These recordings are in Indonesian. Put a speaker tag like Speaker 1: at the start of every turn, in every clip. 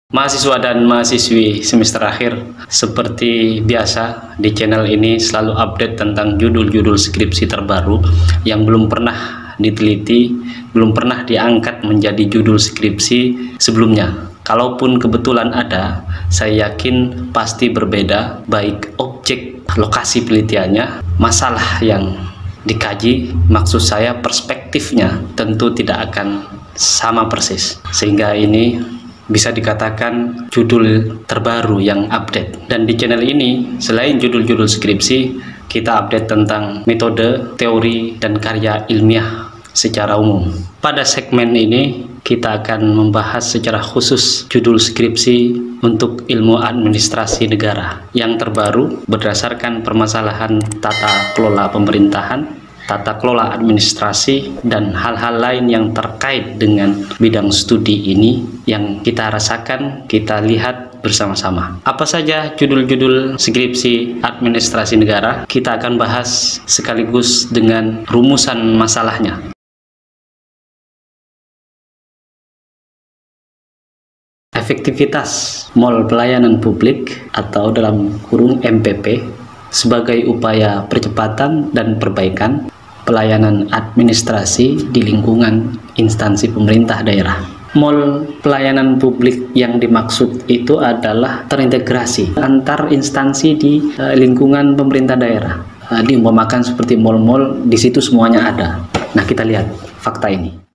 Speaker 1: Mahasiswa dan mahasiswi semester akhir, seperti biasa di channel ini selalu update tentang judul-judul skripsi terbaru yang belum pernah diteliti, belum pernah diangkat menjadi judul skripsi sebelumnya. Kalaupun kebetulan ada, saya yakin pasti berbeda, baik objek, lokasi penelitiannya, masalah yang dikaji, maksud saya perspektifnya tentu tidak akan sama persis. Sehingga ini bisa dikatakan judul terbaru yang update. Dan di channel ini, selain judul-judul skripsi, kita update tentang metode, teori, dan karya ilmiah secara umum. Pada segmen ini, kita akan membahas secara khusus judul skripsi untuk ilmu administrasi negara yang terbaru berdasarkan permasalahan tata kelola pemerintahan, tata kelola administrasi, dan hal-hal lain yang terkait dengan bidang studi ini yang kita rasakan, kita lihat bersama-sama. Apa saja judul-judul skripsi administrasi negara? Kita akan bahas sekaligus dengan rumusan masalahnya. Efektivitas mall pelayanan publik atau dalam kurung MPP sebagai upaya percepatan dan perbaikan pelayanan administrasi di lingkungan instansi pemerintah daerah. Mall pelayanan publik yang dimaksud itu adalah terintegrasi antar instansi di lingkungan pemerintah daerah. Diumpamakan seperti mall-mall, di situ semuanya ada. Nah, kita lihat fakta ini.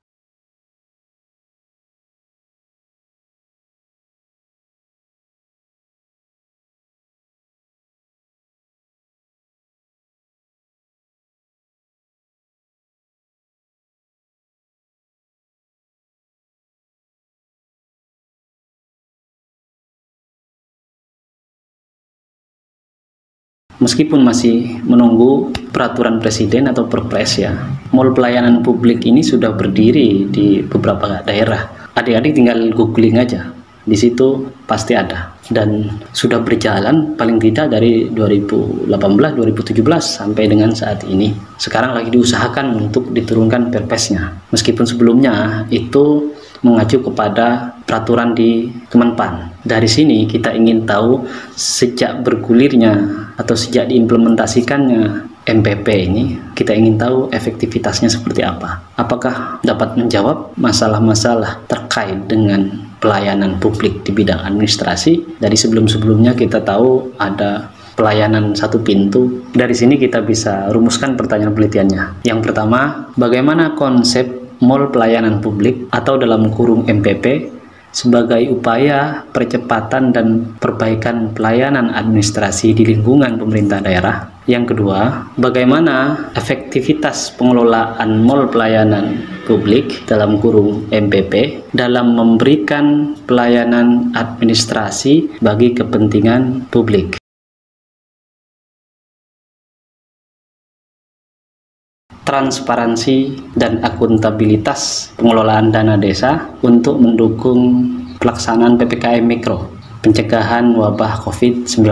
Speaker 1: Meskipun masih menunggu peraturan presiden atau perpres ya, mall pelayanan publik ini sudah berdiri di beberapa daerah. Adik-adik tinggal googling aja, di situ pasti ada. Dan sudah berjalan paling tidak dari 2018-2017 sampai dengan saat ini. Sekarang lagi diusahakan untuk diturunkan perpesnya. Meskipun sebelumnya itu mengacu kepada peraturan di Kemenpan. Dari sini kita ingin tahu sejak bergulirnya atau sejak diimplementasikannya MPP ini, kita ingin tahu efektivitasnya seperti apa. Apakah dapat menjawab masalah-masalah terkait dengan pelayanan publik di bidang administrasi? Dari sebelum-sebelumnya kita tahu ada pelayanan satu pintu. Dari sini kita bisa rumuskan pertanyaan penelitiannya. Yang pertama, bagaimana konsep mall pelayanan publik atau dalam kurung MPP sebagai upaya percepatan dan perbaikan pelayanan administrasi di lingkungan pemerintah daerah. Yang kedua, bagaimana efektivitas pengelolaan mall pelayanan publik dalam kurung MPP dalam memberikan pelayanan administrasi bagi kepentingan publik. Transparansi dan akuntabilitas pengelolaan dana desa untuk mendukung pelaksanaan PPKM Mikro, pencegahan wabah COVID-19.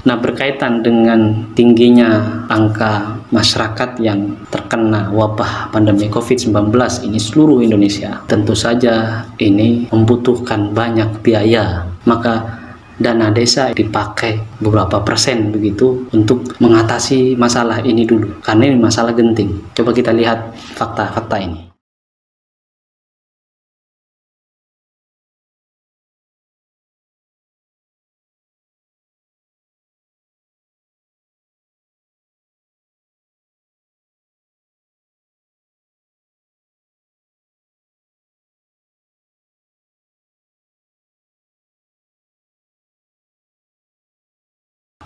Speaker 1: Nah, berkaitan dengan tingginya angka masyarakat yang terkena wabah pandemi COVID-19 ini seluruh Indonesia, tentu saja ini membutuhkan banyak biaya. Maka dana desa dipakai beberapa persen begitu untuk mengatasi masalah ini dulu, karena ini masalah genting. Coba kita lihat fakta-fakta ini.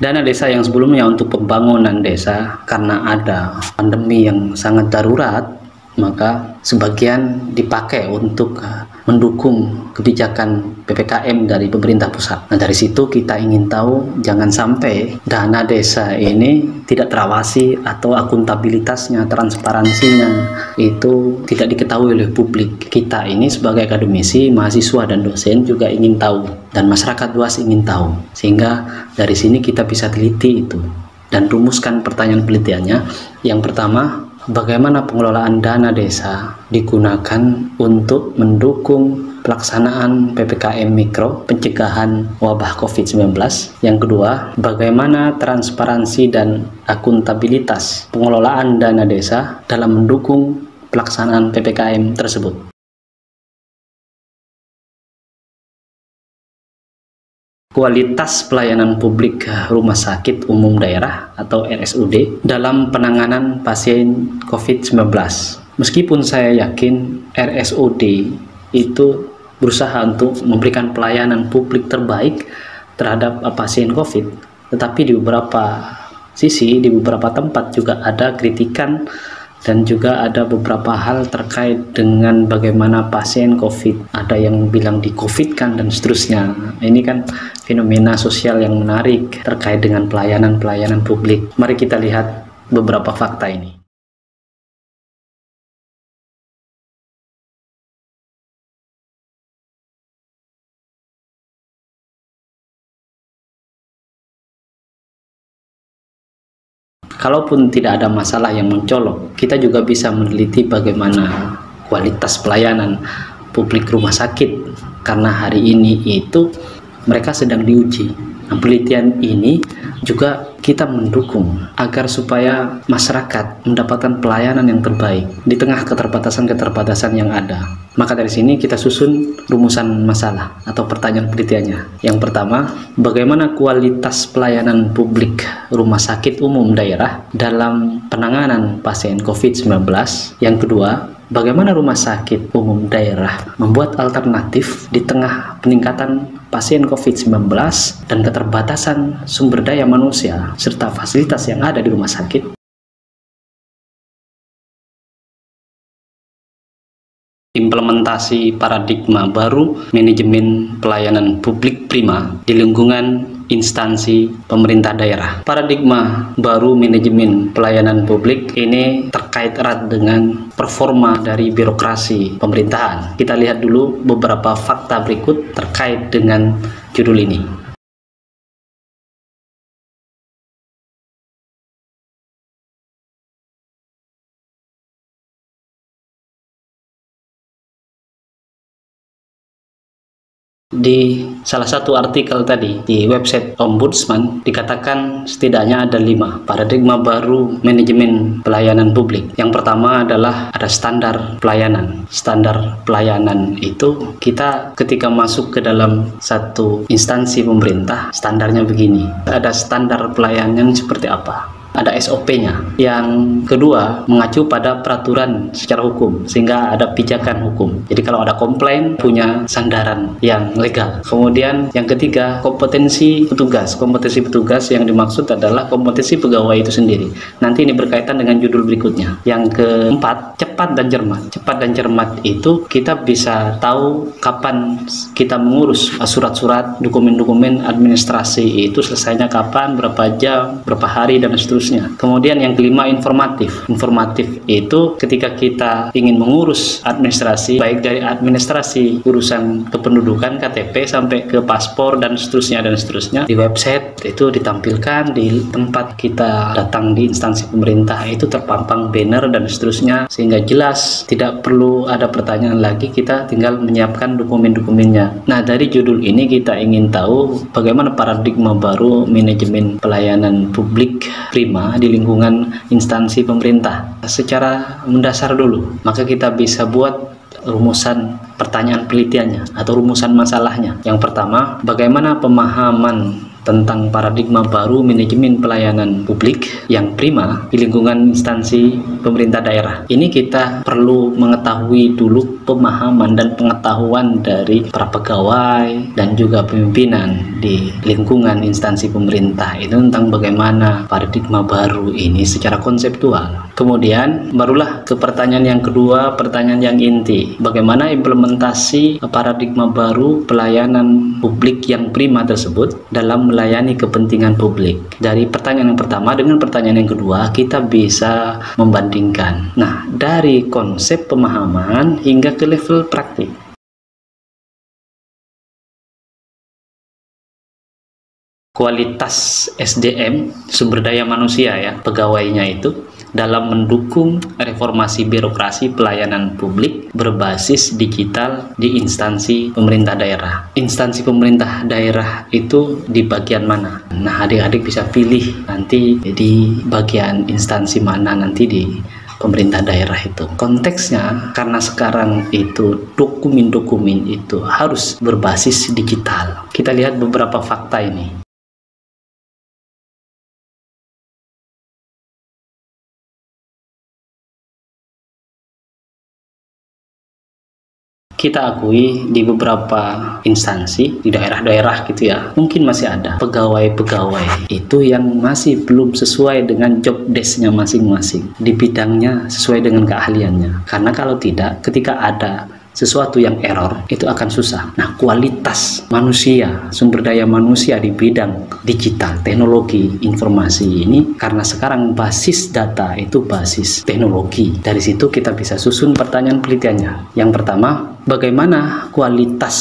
Speaker 1: Dana desa yang sebelumnya untuk pembangunan desa, karena ada pandemi yang sangat darurat, maka sebagian dipakai untuk mendukung kebijakan PPKM dari pemerintah pusat. Nah, dari situ kita ingin tahu jangan sampai dana desa ini tidak terawasi atau akuntabilitasnya, transparansinya itu tidak diketahui oleh publik. Kita ini sebagai akademisi, mahasiswa dan dosen juga ingin tahu, dan masyarakat luas ingin tahu. Sehingga dari sini kita bisa teliti itu dan rumuskan pertanyaan penelitiannya. Yang pertama, bagaimana pengelolaan dana desa digunakan untuk mendukung pelaksanaan PPKM Mikro pencegahan wabah COVID-19. Yang kedua, bagaimana transparansi dan akuntabilitas pengelolaan dana desa dalam mendukung pelaksanaan PPKM tersebut. Kualitas pelayanan publik rumah sakit umum daerah atau RSUD dalam penanganan pasien COVID-19. Meskipun saya yakin RSUD itu berusaha untuk memberikan pelayanan publik terbaik terhadap pasien COVID, tetapi di beberapa sisi, di beberapa tempat juga ada kritikan dan juga ada beberapa hal terkait dengan bagaimana pasien COVID, ada yang bilang di COVID-kan dan seterusnya. Ini kan fenomena sosial yang menarik terkait dengan pelayanan publik. Mari kita lihat beberapa fakta ini. Kalaupun tidak ada masalah yang mencolok, kita juga bisa meneliti bagaimana kualitas pelayanan publik rumah sakit, karena hari ini itu mereka sedang diuji. Nah, penelitian ini juga kita mendukung agar supaya masyarakat mendapatkan pelayanan yang terbaik di tengah keterbatasan-keterbatasan yang ada. Maka dari sini kita susun rumusan masalah atau pertanyaan penelitiannya. Yang pertama, bagaimana kualitas pelayanan publik rumah sakit umum daerah dalam penanganan pasien COVID-19? Yang kedua, bagaimana rumah sakit umum daerah membuat alternatif di tengah peningkatan pasien COVID-19 dan keterbatasan sumber daya manusia serta fasilitas yang ada di rumah sakit? Implementasi paradigma baru manajemen pelayanan publik prima di lingkungan instansi pemerintah daerah. Paradigma baru manajemen pelayanan publik ini terkait erat dengan performa dari birokrasi pemerintahan. Kita lihat dulu beberapa fakta berikut terkait dengan judul ini. Di salah satu artikel tadi di website Ombudsman dikatakan setidaknya ada 5 paradigma baru manajemen pelayanan publik. Yang pertama adalah ada standar pelayanan. Standar pelayanan itu kita ketika masuk ke dalam satu instansi pemerintah, standarnya begini. Ada standar pelayanan seperti apa? Ada SOP-nya. Yang kedua, mengacu pada peraturan secara hukum, sehingga ada pijakan hukum. Jadi kalau ada komplain, punya sandaran yang legal. Kemudian yang ketiga, kompetensi petugas. Kompetensi petugas yang dimaksud adalah kompetensi pegawai itu sendiri. Nanti ini berkaitan dengan judul berikutnya. Yang keempat, cepat dan cermat. Cepat dan cermat itu kita bisa tahu kapan kita mengurus surat-surat, dokumen-dokumen administrasi itu selesainya kapan, berapa jam, berapa hari, dan seterusnya. Kemudian yang kelima, informatif. Informatif itu ketika kita ingin mengurus administrasi, baik dari administrasi urusan kependudukan KTP sampai ke paspor dan seterusnya di website itu ditampilkan, di tempat kita datang di instansi pemerintah itu terpampang banner dan seterusnya, sehingga jelas, tidak perlu ada pertanyaan lagi, kita tinggal menyiapkan dokumen-dokumennya. Nah, dari judul ini kita ingin tahu bagaimana paradigma baru manajemen pelayanan publik prima di lingkungan instansi pemerintah. Secara mendasar dulu, maka kita bisa buat rumusan pertanyaan penelitiannya atau rumusan masalahnya. Yang pertama, bagaimana pemahaman tentang paradigma baru manajemen pelayanan publik yang prima di lingkungan instansi pemerintah daerah. Ini kita perlu mengetahui dulu pemahaman dan pengetahuan dari para pegawai dan juga pimpinan di lingkungan instansi pemerintah itu tentang bagaimana paradigma baru ini secara konseptual. Kemudian barulah ke pertanyaan yang kedua, pertanyaan yang inti. Bagaimana implementasi paradigma baru pelayanan publik yang prima tersebut dalam melayani kepentingan publik. Dari pertanyaan yang pertama dengan pertanyaan yang kedua, kita bisa membandingkan. Nah, dari konsep pemahaman hingga ke level praktik. Kualitas SDM, sumber daya manusia ya, pegawainya itu dalam mendukung reformasi birokrasi pelayanan publik berbasis digital di instansi pemerintah daerah. Instansi pemerintah daerah itu di bagian mana? Nah, adik-adik bisa pilih nanti di bagian instansi mana nanti di pemerintah daerah itu. Konteksnya karena sekarang itu dokumen-dokumen itu harus berbasis digital. Kita lihat beberapa fakta ini. Kita akui di beberapa instansi di daerah-daerah gitu ya, mungkin masih ada pegawai-pegawai itu yang masih belum sesuai dengan job desk-nya masing-masing, di bidangnya sesuai dengan keahliannya. Karena kalau tidak, ketika ada sesuatu yang error itu akan susah. Nah, kualitas manusia, sumber daya manusia di bidang digital, teknologi, informasi ini, karena sekarang basis data itu basis teknologi. Dari situ kita bisa susun pertanyaan penelitiannya. Yang pertama, bagaimana kualitas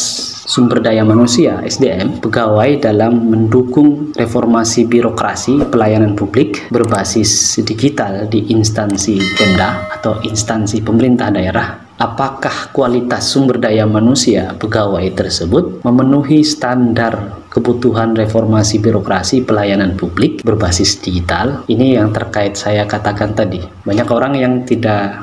Speaker 1: sumber daya manusia (SDM) pegawai dalam mendukung reformasi birokrasi pelayanan publik berbasis digital di instansi Pemda atau instansi pemerintah daerah? Apakah kualitas sumber daya manusia pegawai tersebut memenuhi standar kebutuhan reformasi birokrasi pelayanan publik berbasis digital? Ini yang terkait saya katakan tadi. Banyak orang yang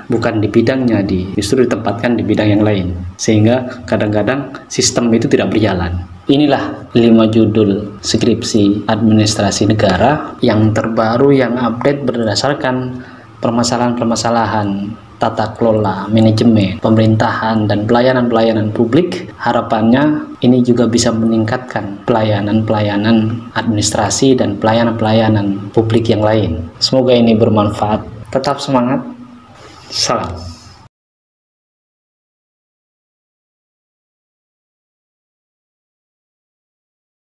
Speaker 1: bukan di bidangnya, justru ditempatkan di bidang yang lain, sehingga kadang-kadang sistem itu tidak berjalan. Inilah 5 judul skripsi administrasi negara yang terbaru, yang update berdasarkan permasalahan-permasalahan tata kelola, manajemen, pemerintahan, dan pelayanan-pelayanan publik. Harapannya ini juga bisa meningkatkan pelayanan-pelayanan administrasi dan pelayanan-pelayanan publik yang lain. Semoga ini bermanfaat. Tetap semangat. Salam.